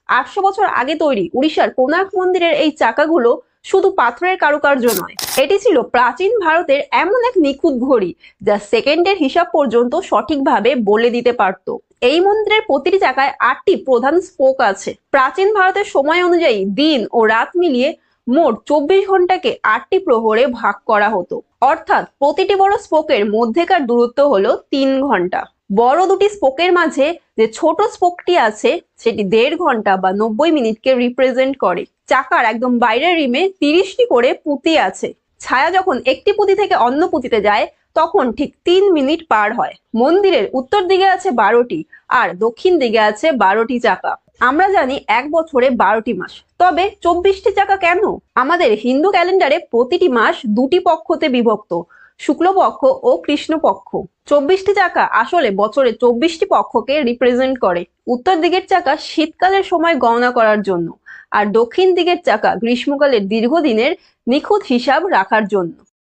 800 বছর আগে তৈরি উড়িষ্যার কোণার্ক মন্দিরের এই চাকাগুলো শুধু পাথরের কারুকার্য নয়, এটি ছিল প্রাচীন ভারতের এমন এক নিখুঁত ঘড়ি যা সেকেন্ডের হিসাব পর্যন্ত সঠিকভাবে বলে দিতে পারত। এই মন্দিরের প্রতিটি চাকায় 8টি প্রধান স্পোক আছে। প্রাচীন ভারতের সময় অনুযায়ী দিন ও রাত মিলিয়ে মোট 24 ঘন্টাকে 8টি প্রহরে ভাগ করা হতো, অর্থাৎ প্রতিটি বড় স্পোকের মধ্যেকার দূরত্ব হলো 3 ঘন্টা। বড় দুটি স্পোকের মাঝে যে ছোট স্পোকটি আছে সেটি 1.5 ঘন্টা বা 90 মিনিটকে রিপ্রেজেন্ট করে। চাকার একদম বাইরের রিমে 30টি করে পুঁতি আছে। ছায়া যখন একটি পুঁতি থেকে অন্য পুঁতিতে যায় তখন ঠিক 3 মিনিট পার হয়। মন্দিরের উত্তর দিকে আছে 12টি আর দক্ষিণ দিকে আছে 12টি চাকা। আমরা জানি এক বছরে 12টি মাস, তবে 24টি চাকা কেন? আমাদের হিন্দু ক্যালেন্ডারে প্রতিটি মাস দুটি পক্ষতে বিভক্ত, শুক্লপক্ষ ও কৃষ্ণপক্ষ। 24টি চাকা আসলে বছরে 24টি পক্ষকে রিপ্রেজেন্ট করে। উত্তর দিকের চাকা শীতকালের সময় গণনা করার জন্য, আর দক্ষিণ দিকের চাকা গ্রীষ্মকালের দীর্ঘদিনের নিখুঁত হিসাব রাখার জন্য।